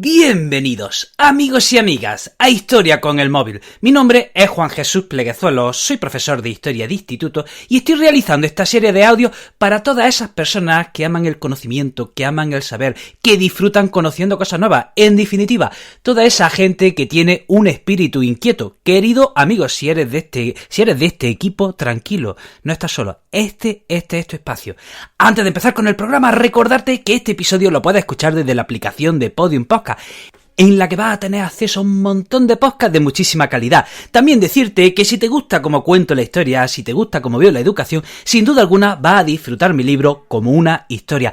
Bienvenidos, amigos y amigas, a Historia con el Móvil. Mi nombre es Juan Jesús Pleguezuelo, soy profesor de Historia de Instituto y estoy realizando esta serie de audios para todas esas personas que aman el conocimiento, que aman el saber, que disfrutan conociendo cosas nuevas. En definitiva, toda esa gente que tiene un espíritu inquieto. Querido amigo, si eres de este equipo, tranquilo, no estás solo. Este es tu espacio. Antes de empezar con el programa, recordarte que este episodio lo puedes escuchar desde la aplicación de Podium Podcast, en la que vas a tener acceso a un montón de podcasts de muchísima calidad. También decirte que si te gusta cómo cuento la historia, si te gusta cómo veo la educación, sin duda alguna vas a disfrutar mi libro como una historia.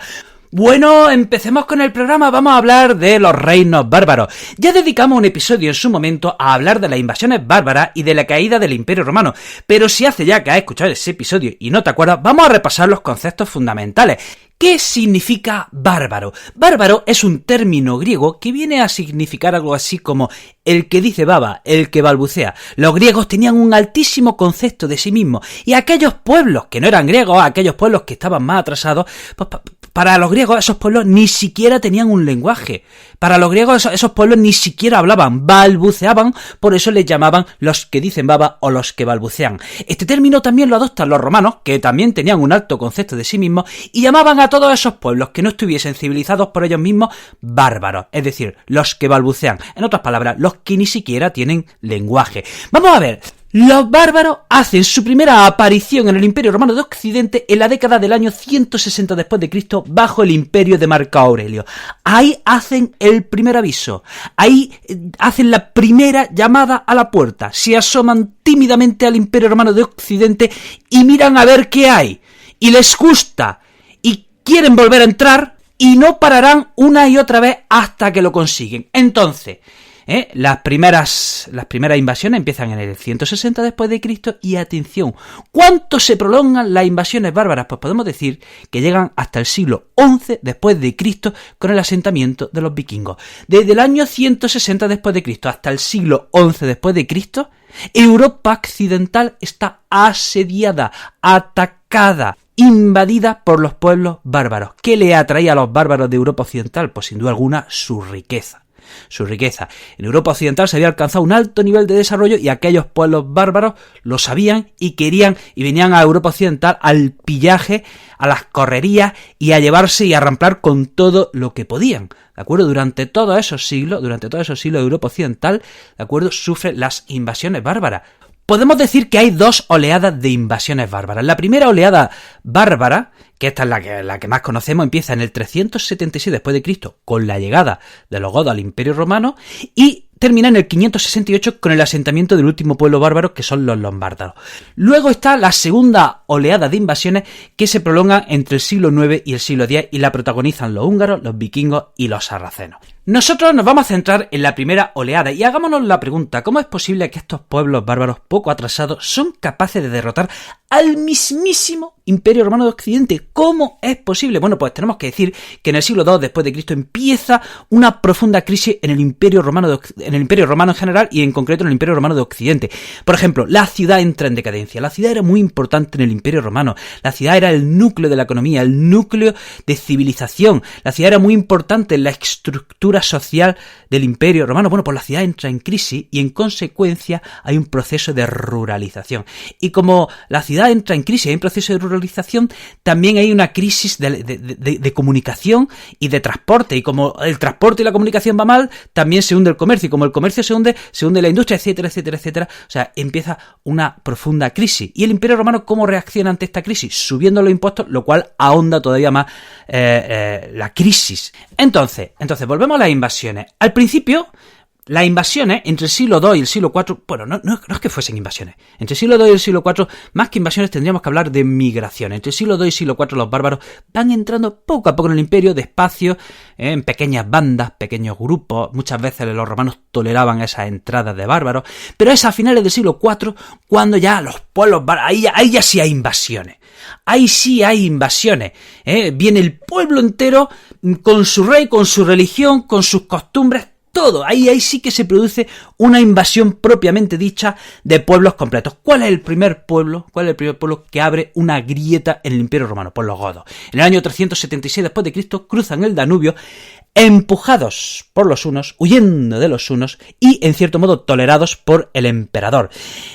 Bueno, empecemos con el programa. Vamos a hablar de los reinos bárbaros. Ya dedicamos un episodio en su momento a hablar de las invasiones bárbaras y de la caída del Imperio Romano, pero si hace ya que has escuchado ese episodio y no te acuerdas, vamos a repasar los conceptos fundamentales. ¿Qué significa bárbaro? Bárbaro es un término griego que viene a significar algo así como el que dice baba, el que balbucea. Los griegos tenían un altísimo concepto de sí mismos y aquellos pueblos que no eran griegos, aquellos pueblos que estaban más atrasados, pues para los griegos esos pueblos ni siquiera tenían un lenguaje. Para los griegos esos pueblos ni siquiera hablaban, balbuceaban, por eso les llamaban los que dicen baba o los que balbucean. Este término también lo adoptan los romanos, que también tenían un alto concepto de sí mismos, y llamaban a todos esos pueblos que no estuviesen civilizados por ellos mismos bárbaros, es decir, los que balbucean. En otras palabras, los que ni siquiera tienen lenguaje. Vamos a ver. Los bárbaros hacen su primera aparición en el Imperio Romano de Occidente en la década del año 160 después de Cristo bajo el imperio de Marco Aurelio. Ahí hacen el primer aviso, ahí hacen la primera llamada a la puerta, se asoman tímidamente al Imperio Romano de Occidente y miran a ver qué hay, y les gusta, y quieren volver a entrar, y no pararán una y otra vez hasta que lo consiguen. Entonces, las primeras invasiones empiezan en el 160 después de Cristo y atención, ¿cuánto se prolongan las invasiones bárbaras? Pues podemos decir que llegan hasta el siglo XI después de Cristo con el asentamiento de los vikingos. Desde el año 160 después de Cristo hasta el siglo XI después de Cristo, Europa occidental está asediada, atacada, invadida por los pueblos bárbaros. ¿Qué le atraía a los bárbaros de Europa occidental? Pues sin duda alguna su riqueza. En Europa occidental se había alcanzado un alto nivel de desarrollo y aquellos pueblos bárbaros lo sabían y querían y venían a Europa occidental al pillaje, a las correrías y a llevarse y a ramplar con todo lo que podían. ¿De acuerdo? Durante todos esos siglos Europa occidental, ¿de acuerdo?, sufre las invasiones bárbaras. Podemos decir que hay dos oleadas de invasiones bárbaras. La primera oleada bárbara, que esta es la que más conocemos, empieza en el 376 después de Cristo con la llegada de los godos al Imperio Romano y termina en el 568 con el asentamiento del último pueblo bárbaro, que son los lombardos. Luego está la segunda oleada de invasiones que se prolongan entre el siglo IX y el siglo X y la protagonizan los húngaros, los vikingos y los sarracenos. Nosotros nos vamos a centrar en la primera oleada y hagámonos la pregunta, ¿cómo es posible que estos pueblos bárbaros poco atrasados son capaces de derrotar al mismísimo Imperio Romano de Occidente? ¿Cómo es posible? Bueno, pues tenemos que decir que en el siglo II después de Cristo empieza una profunda crisis en el Imperio Romano en general y en concreto en el Imperio Romano de Occidente. Por ejemplo, la ciudad entra en decadencia. La ciudad era muy importante en el Imperio Romano. La ciudad era el núcleo de la economía, el núcleo de civilización. La ciudad era muy importante en la estructura social del Imperio Romano. Bueno, pues la ciudad entra en crisis y en consecuencia hay un proceso de ruralización. Y como la ciudad entra en crisis y hay un proceso de ruralización, también hay una crisis de comunicación y de transporte. Y como el transporte y la comunicación va mal, también se hunde el comercio. Y como el comercio se hunde la industria, etcétera, etcétera, etcétera. O sea, empieza una profunda crisis. ¿Y el Imperio Romano cómo reacciona ante esta crisis? Subiendo los impuestos, lo cual ahonda todavía más la crisis. Entonces, volvemos a las invasiones. Al principio, las invasiones entre el siglo II y el siglo IV, bueno, no es que fuesen invasiones. Entre el siglo II y el siglo IV, más que invasiones, tendríamos que hablar de migración. Entre el siglo II y el siglo IV, los bárbaros van entrando poco a poco en el imperio, despacio, en pequeñas bandas, pequeños grupos. Muchas veces los romanos toleraban esas entradas de bárbaros, pero es a finales del siglo IV cuando ya los pueblos bárbaros, ahí ya sí hay invasiones. Ahí sí hay invasiones. Viene el pueblo entero con su rey, con su religión, con sus costumbres, todo. Ahí sí que se produce una invasión propiamente dicha de pueblos completos. ¿Cuál es el primer pueblo? ¿Cuál es el primer pueblo que abre una grieta en el Imperio Romano? Pues los godos. En el año 376 después de Cristo cruzan el Danubio, empujados por los hunos, huyendo de los hunos y, en cierto modo, tolerados por el emperador.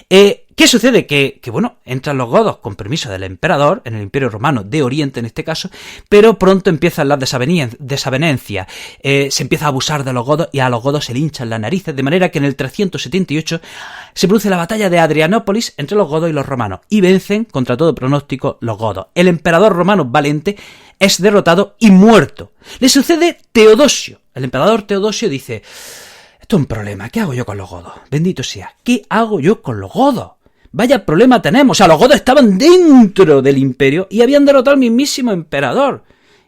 ¿Qué sucede? Que bueno, entran los godos con permiso del emperador, en el Imperio Romano de Oriente en este caso, pero pronto empiezan las desavenencias. Se empieza a abusar de los godos y a los godos se le hinchan las narices, de manera que en el 378 se produce la batalla de Adrianópolis entre los godos y los romanos, y vencen, contra todo pronóstico, los godos. El emperador romano Valente es derrotado y muerto. Le sucede Teodosio. El emperador Teodosio dice: esto es un problema, ¿qué hago yo con los godos? Bendito sea, ¿qué hago yo con los godos? Vaya problema tenemos. O sea, los godos estaban dentro del imperio y habían derrotado al mismísimo emperador.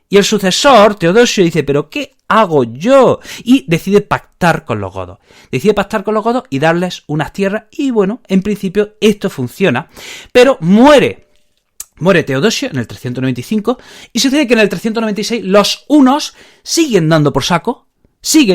Y el sucesor, Teodosio, dice: ¿pero qué hago yo? Y decide pactar con los godos. Decide pactar con los godos y darles unas tierras. Y bueno, en principio esto funciona. Pero muere Teodosio en el 395 y sucede que en el 396 los hunos siguen dando por saco,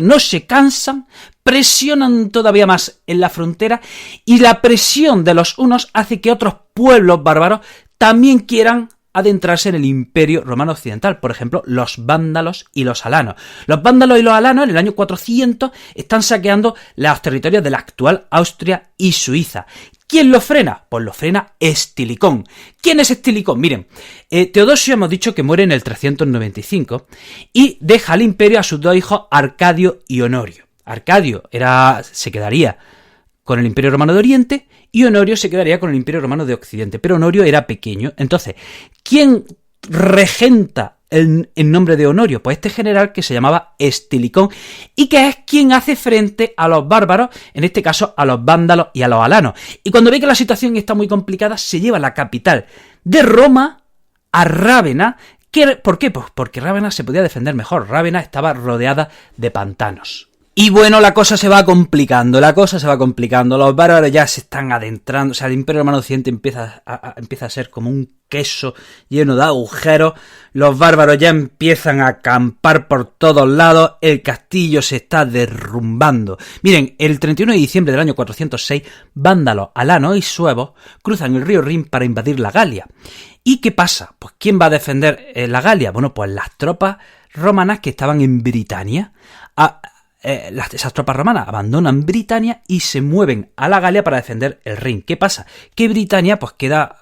no se cansan, presionan todavía más en la frontera y la presión de los hunos hace que otros pueblos bárbaros también quieran adentrarse en el Imperio Romano Occidental, por ejemplo, los vándalos y los alanos. Los vándalos y los alanos en el año 400 están saqueando los territorios de la actual Austria y Suiza. ¿Quién lo frena? Pues lo frena Estilicón. ¿Quién es Estilicón? Miren, Teodosio hemos dicho que muere en el 395 y deja al imperio a sus dos hijos Arcadio y Honorio. Arcadio se quedaría con el Imperio Romano de Oriente y Honorio se quedaría con el Imperio Romano de Occidente, pero Honorio era pequeño. Entonces, ¿quién regenta en nombre de Honorio? Pues este general que se llamaba Estilicón y que es quien hace frente a los bárbaros, en este caso a los vándalos y a los alanos. Y cuando ve que la situación está muy complicada, se lleva la capital de Roma a Rávena. ¿Por qué? Pues porque Rávena se podía defender mejor. Rávena estaba rodeada de pantanos. Y bueno, la cosa se va complicando, los bárbaros ya se están adentrando, o sea, el Imperio Romano Occidente empieza a ser como un queso lleno de agujeros, los bárbaros ya empiezan a acampar por todos lados, el castillo se está derrumbando. Miren, el 31 de diciembre del año 406, vándalos, alanos y suevos cruzan el río Rin para invadir la Galia. ¿Y qué pasa? Pues ¿quién va a defender la Galia? Bueno, pues las tropas romanas que estaban en Britania. Esas tropas romanas abandonan Britania y se mueven a la Galia para defender el Rin. ¿Qué pasa? Que Britania pues queda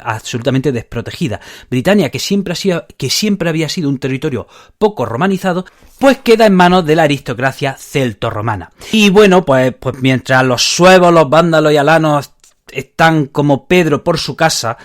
absolutamente desprotegida. Britania, que siempre había sido un territorio poco romanizado, pues queda en manos de la aristocracia celto-romana. Y bueno, pues mientras los suevos, los vándalos y alanos están como Pedro por su casa,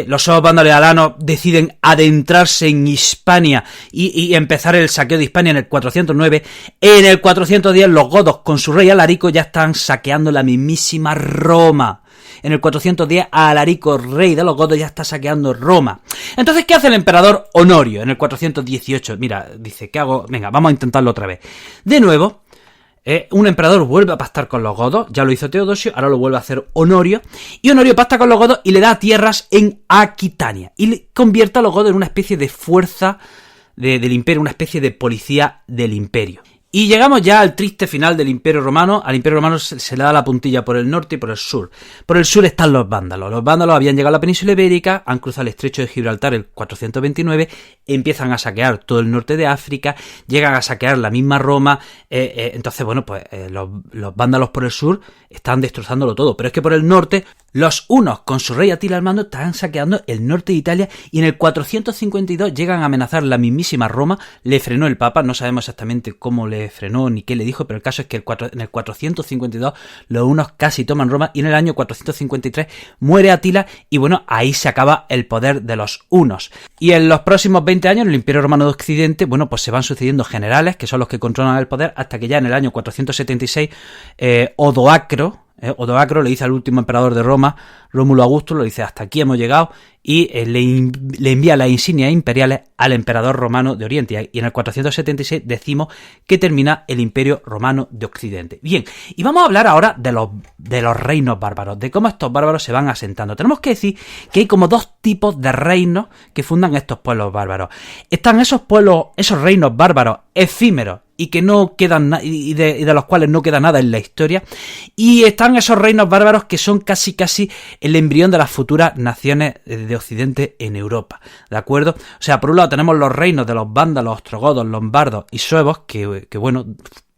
los suevos, vándalos y alanos deciden adentrarse en Hispania y empezar el saqueo de Hispania en el 409. En el 410 los godos con su rey Alarico ya están saqueando la mismísima Roma. En el 410 Alarico, rey de los godos, ya está saqueando Roma. Entonces, ¿qué hace el emperador Honorio en el 418? Mira, dice, ¿qué hago? Venga, vamos a intentarlo otra vez. De nuevo, un emperador vuelve a pactar con los godos, ya lo hizo Teodosio, ahora lo vuelve a hacer Honorio, y Honorio pacta con los godos y le da tierras en Aquitania, y le convierte a los godos en una especie de fuerza del imperio, una especie de policía del imperio. Y llegamos ya al triste final del Imperio Romano. Al Imperio Romano se le da la puntilla por el norte y por el sur. Por el sur están los vándalos. Los vándalos habían llegado a la península ibérica, han cruzado el estrecho de Gibraltar el 429, empiezan a saquear todo el norte de África, llegan a saquear la misma Roma. Entonces, bueno, pues los vándalos por el sur están destrozándolo todo. Pero es que por el norte, los hunos con su rey Atila al mando están saqueando el norte de Italia y en el 452 llegan a amenazar la mismísima Roma. Le frenó el Papa, no sabemos exactamente cómo le frenó ni qué le dijo, pero el caso es que en el 452 los hunos casi toman Roma y en el año 453 muere Atila y bueno, ahí se acaba el poder de los hunos. Y en los próximos 20 años en el Imperio Romano de Occidente, bueno, pues se van sucediendo generales que son los que controlan el poder hasta que ya en el año 476 Odoacro le dice al último emperador de Roma, Rómulo Augusto, le dice hasta aquí hemos llegado y le envía las insignias imperiales al emperador romano de Oriente y en el 476 decimos que termina el Imperio Romano de Occidente. Bien, y vamos a hablar ahora de los reinos bárbaros, de cómo estos bárbaros se van asentando. Tenemos que decir que hay como dos tipos de reinos que fundan estos pueblos bárbaros. Están esos reinos bárbaros efímeros y que no quedan y de los cuales no queda nada en la historia, y están esos reinos bárbaros que son casi el embrión de las futuras naciones de Occidente en Europa, ¿de acuerdo? O sea, por un lado tenemos los reinos de los vándalos, ostrogodos, lombardos y suevos, que bueno,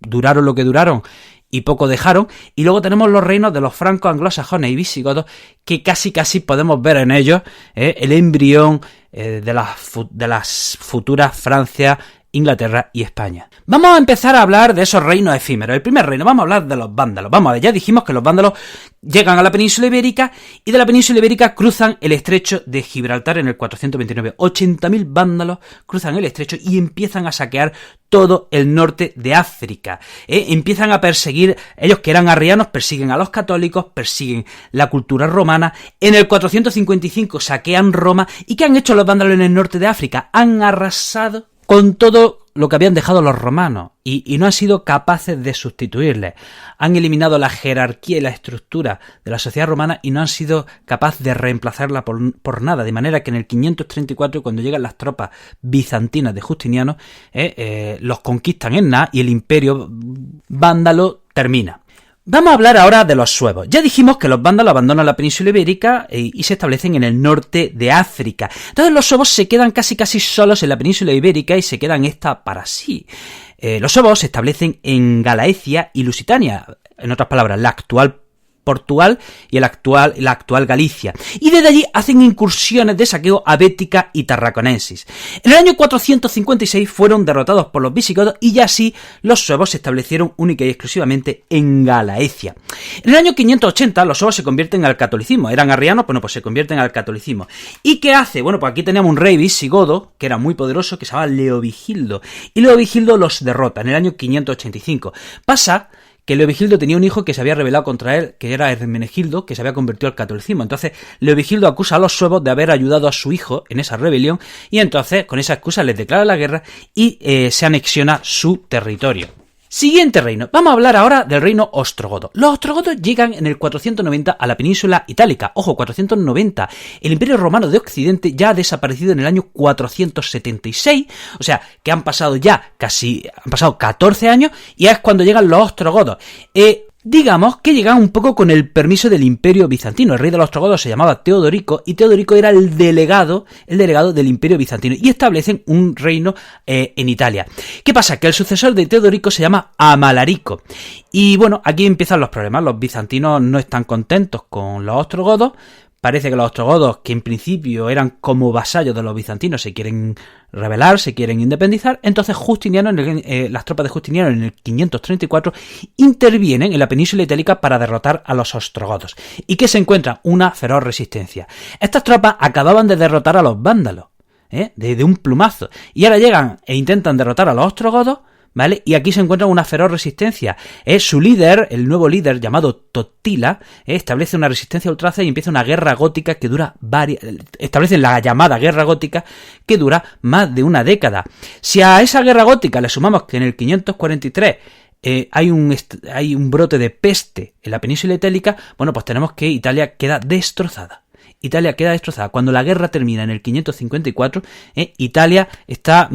duraron lo que duraron y poco dejaron, y luego tenemos los reinos de los francos, anglosajones y visigodos, que casi podemos ver en ellos el embrión de las futuras Francia, Inglaterra y España. Vamos a empezar a hablar de esos reinos efímeros. El primer reino, vamos a hablar de los vándalos. Vamos a ver, ya dijimos que los vándalos llegan a la península ibérica y de la península ibérica cruzan el estrecho de Gibraltar en el 429. 80.000 vándalos cruzan el estrecho y empiezan a saquear todo el norte de África. Empiezan a perseguir, ellos que eran arrianos, persiguen a los católicos, persiguen la cultura romana. En el 455 saquean Roma. ¿Y qué han hecho los vándalos en el norte de África? Han arrasado con todo lo que habían dejado los romanos y no han sido capaces de sustituirles. Han eliminado la jerarquía y la estructura de la sociedad romana y no han sido capaces de reemplazarla por nada, de manera que en el 534, cuando llegan las tropas bizantinas de Justiniano, los conquistan en nada y el imperio vándalo termina. Vamos a hablar ahora de los suevos. Ya dijimos que los vándalos abandonan la península ibérica y se establecen en el norte de África. Entonces los suevos se quedan casi solos en la península ibérica y se quedan esta para sí. Los suevos se establecen en Galaecia y Lusitania, en otras palabras, la actual Portugal y la actual Galicia, y desde allí hacen incursiones de saqueo a Bética y Tarraconensis. En el año 456 fueron derrotados por los visigodos y ya así los suevos se establecieron única y exclusivamente en Galaecia. En el año 580 los suevos se convierten al catolicismo, eran arrianos, pues se convierten al catolicismo. ¿Y qué hace? Bueno, pues aquí teníamos un rey visigodo que era muy poderoso, que se llamaba Leovigildo, y Leovigildo los derrota en el año 585. Pasa que Leovigildo tenía un hijo que se había rebelado contra él, que era Hermenegildo, que se había convertido al catolicismo. Entonces, Leovigildo acusa a los suevos de haber ayudado a su hijo en esa rebelión, y entonces, con esa excusa, les declara la guerra y se anexiona su territorio. Siguiente reino. Vamos a hablar ahora del reino ostrogodo. Los ostrogodos llegan en el 490 a la península itálica. Ojo, 490. El Imperio Romano de Occidente ya ha desaparecido en el año 476. O sea, que han pasado 14 años y es cuando llegan los ostrogodos. Digamos que llegan un poco con el permiso del Imperio Bizantino. El rey de los ostrogodos se llamaba Teodorico y Teodorico era el delegado del Imperio Bizantino y establecen un reino en Italia. ¿Qué pasa? Que el sucesor de Teodorico se llama Amalarico. Y bueno, aquí empiezan los problemas. Los bizantinos no están contentos con los ostrogodos. Parece que los ostrogodos, que en principio eran como vasallos de los bizantinos, se quieren rebelar, se quieren independizar. Entonces Justiniano, las tropas de Justiniano en el 534 intervienen en la península itálica para derrotar a los ostrogodos. ¿Y qué se encuentra? Una feroz resistencia. Estas tropas acababan de derrotar a los vándalos, de un plumazo. Y ahora llegan e intentan derrotar a los ostrogodos, ¿vale? Y aquí se encuentra una feroz resistencia. Su líder, el nuevo líder llamado Totila, establece una resistencia ultraza y empieza una guerra gótica que dura establecen la llamada guerra gótica que dura más de una década. Si a esa guerra gótica le sumamos que en el 543 hay un brote de peste en la península itálica, bueno, pues tenemos que Italia queda destrozada. Cuando la guerra termina en el 554, Italia está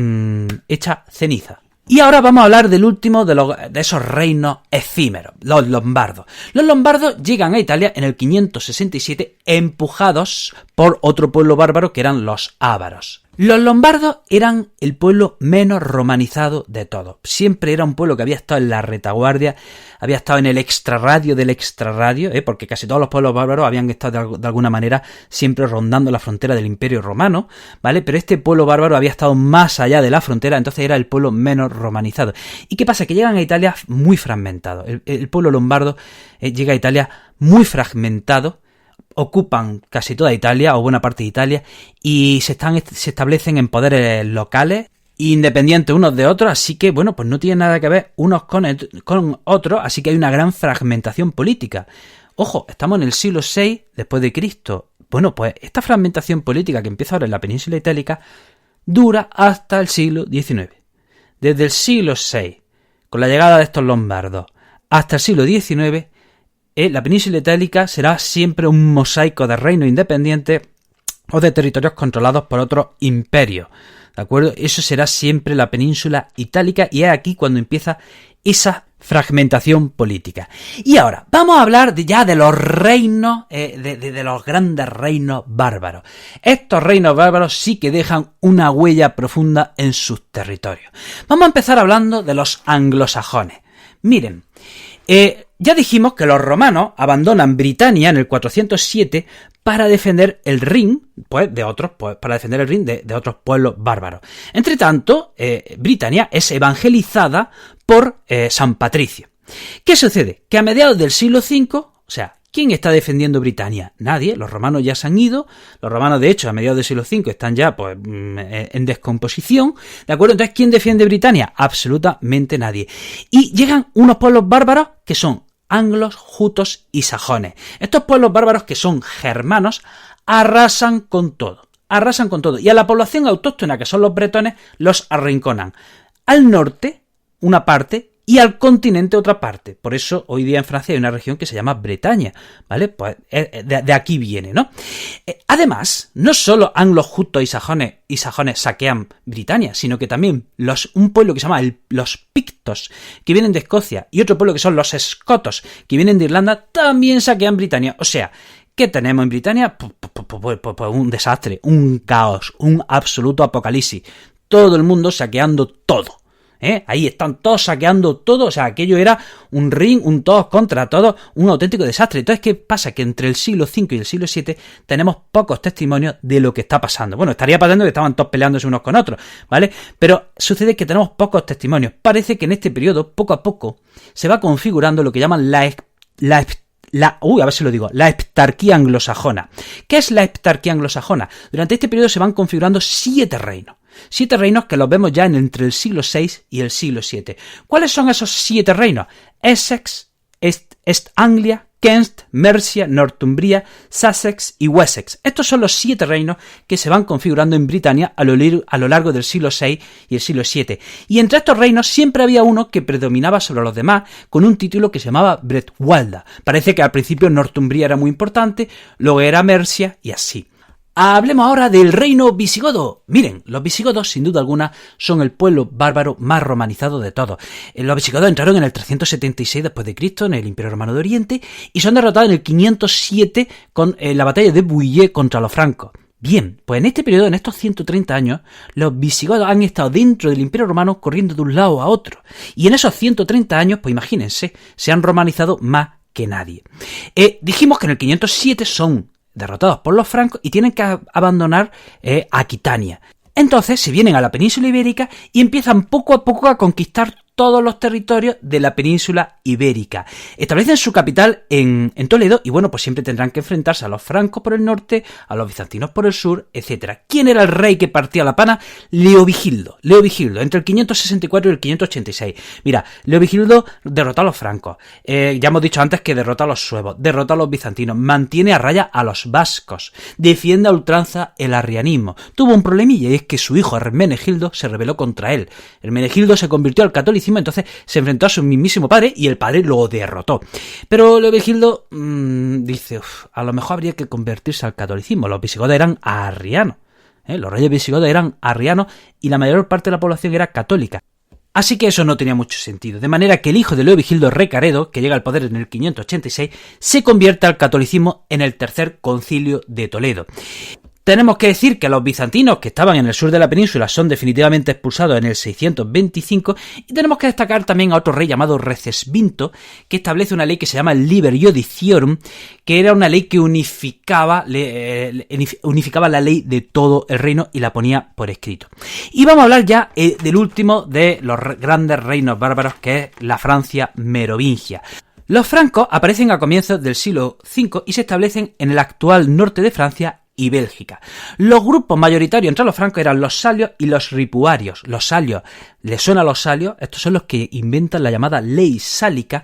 hecha ceniza. Y ahora vamos a hablar del último de esos reinos efímeros, los lombardos. Los lombardos llegan a Italia en el 567 empujados por otro pueblo bárbaro que eran los ávaros. Los lombardos eran el pueblo menos romanizado de todos. Siempre era un pueblo que había estado en la retaguardia, había estado en el extrarradio del extrarradio, porque casi todos los pueblos bárbaros habían estado de alguna manera siempre rondando la frontera del Imperio Romano, ¿vale? Pero este pueblo bárbaro había estado más allá de la frontera, entonces era el pueblo menos romanizado. ¿Y qué pasa? Que llegan a Italia muy fragmentados. El pueblo lombardo llega a Italia muy fragmentado, ocupan casi toda Italia o buena parte de Italia y se establecen en poderes locales independientes unos de otros, así que bueno, pues no tienen nada que ver unos con otros, así que hay una gran fragmentación política. Ojo, estamos en el siglo VI después de Cristo. Bueno, pues esta fragmentación política que empieza ahora en la península itálica dura hasta el siglo XIX. Desde el siglo VI, con la llegada de estos lombardos, hasta el siglo XIX, la península itálica será siempre un mosaico de reinos independientes o de territorios controlados por otros imperios. ¿de acuerdo? Eso será siempre la península itálica y es aquí cuando empieza esa fragmentación política. Y ahora, vamos a hablar ya de los reinos, de los grandes reinos bárbaros. Estos reinos bárbaros sí que dejan una huella profunda en sus territorios. Vamos a empezar hablando de los anglosajones. Miren, ya dijimos que los romanos abandonan Britania en el 407 para defender el Rin, para defender el Rin de otros pueblos bárbaros. Entre tanto, Britania es evangelizada por San Patricio. ¿Qué sucede? Que a mediados del siglo V, o sea, ¿quién está defendiendo Britania? Nadie, los romanos ya se han ido, los romanos de hecho a mediados del siglo V están ya en descomposición, ¿de acuerdo? Entonces, ¿quién defiende Britania? Absolutamente nadie. Y llegan unos pueblos bárbaros que son anglos, jutos y sajones. Estos pueblos bárbaros que son germanos arrasan con todo, y a la población autóctona que son los bretones los arrinconan. Al norte, una parte, y al continente otra parte. Por eso hoy día en Francia hay una región que se llama Bretaña, ¿vale? Pues de aquí viene, ¿no? Además, no solo anglos, jutos y sajones saquean Britania, sino que también un pueblo que se llama los pictos, que vienen de Escocia, y otro pueblo que son los escotos, que vienen de Irlanda, también saquean Britania. O sea, ¿qué tenemos en Britania? Pues un desastre, un caos, un absoluto apocalipsis. Todo el mundo saqueando todo. Ahí están todos saqueando todo, o sea, aquello era un ring, un todos contra todos, un auténtico desastre. Entonces, ¿qué pasa? Que entre el siglo V y el siglo VII tenemos pocos testimonios de lo que está pasando. Bueno, estaría pasando que estaban todos peleándose unos con otros, ¿vale? Pero sucede que tenemos pocos testimonios. Parece que en este periodo, poco a poco, se va configurando lo que llaman la heptarquía anglosajona. ¿Qué es la heptarquía anglosajona? Durante este periodo se van configurando 7 reinos. 7 reinos que los vemos ya entre el siglo VI y el siglo VII. ¿Cuáles son esos 7 reinos? Essex, East Anglia, Kent, Mercia, Northumbria, Sussex y Wessex. Estos son los 7 reinos que se van configurando en Britania a lo largo del siglo VI y el siglo VII. Y entre estos reinos siempre había uno que predominaba sobre los demás con un título que se llamaba Bretwalda. Parece que al principio Northumbria era muy importante, luego era Mercia y así. Hablemos ahora del reino visigodo. Miren, los visigodos, sin duda alguna, son el pueblo bárbaro más romanizado de todos. Los visigodos entraron en el 376 d.C. en el Imperio Romano de Oriente y son derrotados en el 507 con la batalla de Bouillé contra los francos. Bien, pues en este periodo, en estos 130 años, los visigodos han estado dentro del Imperio Romano corriendo de un lado a otro. Y en esos 130 años, pues imagínense, se han romanizado más que nadie. Dijimos que en el 507 son derrotados por los francos y tienen que abandonar Aquitania. Entonces se vienen a la península ibérica y empiezan poco a poco a conquistar todos los territorios de la península ibérica. Establecen su capital en Toledo y bueno, pues siempre tendrán que enfrentarse a los francos por el norte, a los bizantinos por el sur, etc. ¿Quién era el rey que partía la pana? Leovigildo, entre el 564 y el 586. Mira, Leovigildo derrotó a los francos, ya hemos dicho antes que derrotó a los suevos, derrotó a los bizantinos, mantiene a raya a los vascos, defiende a ultranza el arrianismo. Tuvo un problemilla y es que su hijo Hermenegildo se rebeló contra él. Hermenegildo se convirtió al catolicismo, entonces se enfrentó a su mismísimo padre y el padre lo derrotó. Pero Leovigildo dice, a lo mejor habría que convertirse al catolicismo. Los visigodos eran arrianos, los reyes visigodos eran arrianos y la mayor parte de la población era católica. Así que eso no tenía mucho sentido, de manera que el hijo de Leovigildo, Recaredo, que llega al poder en el 586, se convierte al catolicismo en el tercer concilio de Toledo. Tenemos que decir que los bizantinos que estaban en el sur de la península son definitivamente expulsados en el 625 y tenemos que destacar también a otro rey llamado Recesvinto, que establece una ley que se llama el Liber Iudiciorum, que era una ley que unificaba la ley de todo el reino y la ponía por escrito. Y vamos a hablar ya del último de los grandes reinos bárbaros, que es la Francia merovingia. Los francos aparecen a comienzos del siglo V y se establecen en el actual norte de Francia y Bélgica. Los grupos mayoritarios entre los francos eran los salios y los ripuarios. Los salios, ¿les suena a los salios? Estos son los que inventan la llamada ley sálica,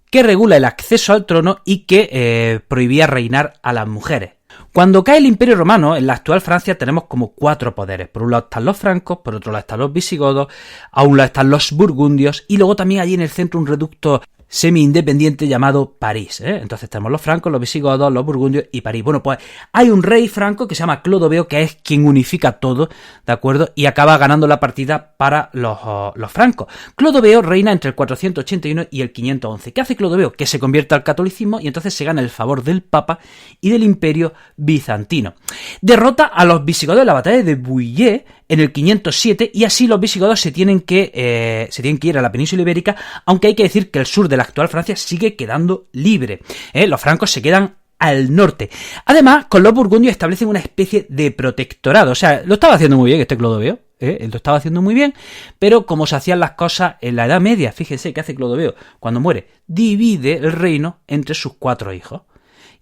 que regula el acceso al trono y que prohibía reinar a las mujeres. Cuando cae el Imperio Romano, en la actual Francia tenemos como 4 poderes. Por un lado están los francos, por otro lado están los visigodos, a un lado están los burgundios y luego también allí en el centro un reducto semi-independiente llamado París, ¿eh? Entonces tenemos los francos, los visigodos, los burgundios y París. Bueno, pues hay un rey franco que se llama Clodoveo, que es quien unifica todo, ¿de acuerdo? Y acaba ganando la partida para los francos. Clodoveo reina entre el 481 y el 511. ¿Qué hace Clodoveo? Que se convierte al catolicismo y entonces se gana el favor del Papa y del Imperio bizantino. Derrota a los visigodos en la batalla de Bouillé en el 507 y así los visigodos se tienen que ir a la península ibérica, aunque hay que decir que el sur de la actual Francia sigue quedando libre. Los francos se quedan al norte. Además, con los burgundios establecen una especie de protectorado. O sea, lo estaba haciendo muy bien este Clodoveo. Él lo estaba haciendo muy bien, pero como se hacían las cosas en la Edad Media, fíjense que hace Clodoveo cuando muere, divide el reino entre sus 4 hijos.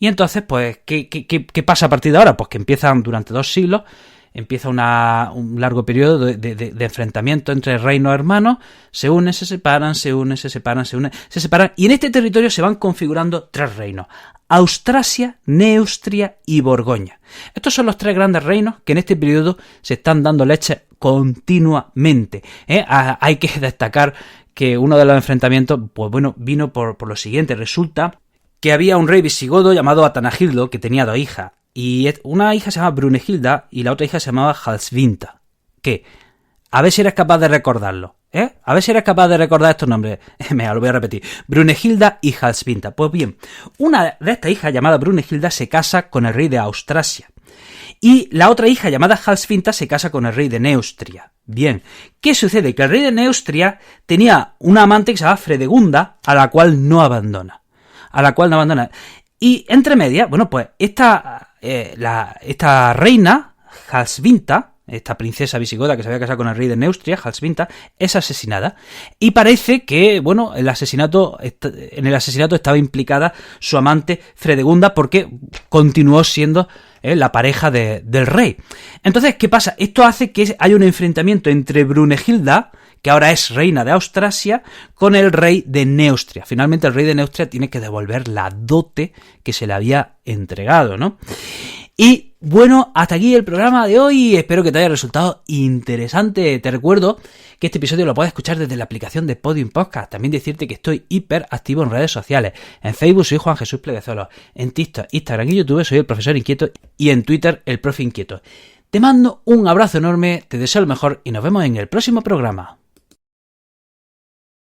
Y entonces, pues, ¿qué pasa a partir de ahora? Pues que empiezan durante 2 siglos, empieza un largo periodo de enfrentamiento entre reinos hermanos, se unen, se separan, se unen, se separan, se unen, se separan, y en este territorio se van configurando 3 reinos: Austrasia, Neustria y Borgoña. Estos son los 3 grandes reinos que en este periodo se están dando leche continuamente. Hay que destacar que uno de los enfrentamientos, pues bueno, vino por lo siguiente. Resulta que había un rey visigodo llamado Atanagildo que tenía 2 hijas. Y una hija se llamaba Brunegilda y la otra hija se llamaba Halsvinta. ¿Qué? A ver si eres capaz de recordarlo. A ver si eres capaz de recordar estos nombres. Me lo voy a repetir. Brunegilda y Halsvinta. Pues bien, una de estas hijas llamada Brunegilda se casa con el rey de Austrasia. Y la otra hija llamada Halsvinta se casa con el rey de Neustria. Bien, ¿qué sucede? Que el rey de Neustria tenía una amante que se llamaba Fredegunda, a la cual no abandona. Y entre medias, bueno, pues esta reina, Halsvinta, esta princesa visigoda que se había casado con el rey de Neustria, Halsvinta, es asesinada. Y parece que, bueno, en el asesinato estaba implicada su amante Fredegunda, porque continuó siendo la pareja del rey. Entonces, ¿qué pasa? Esto hace que haya un enfrentamiento entre Brunegilda, que ahora es reina de Austrasia, con el rey de Neustria. Finalmente el rey de Neustria tiene que devolver la dote que se le había entregado, ¿no? Y bueno, hasta aquí el programa de hoy. Espero que te haya resultado interesante. Te recuerdo que este episodio lo puedes escuchar desde la aplicación de Podium Podcast. También decirte que estoy hiper activo en redes sociales. En Facebook soy Juan Jesús Pleguezolo. En TikTok, Instagram y YouTube soy el Profesor Inquieto. Y en Twitter el Profe Inquieto. Te mando un abrazo enorme, te deseo lo mejor y nos vemos en el próximo programa.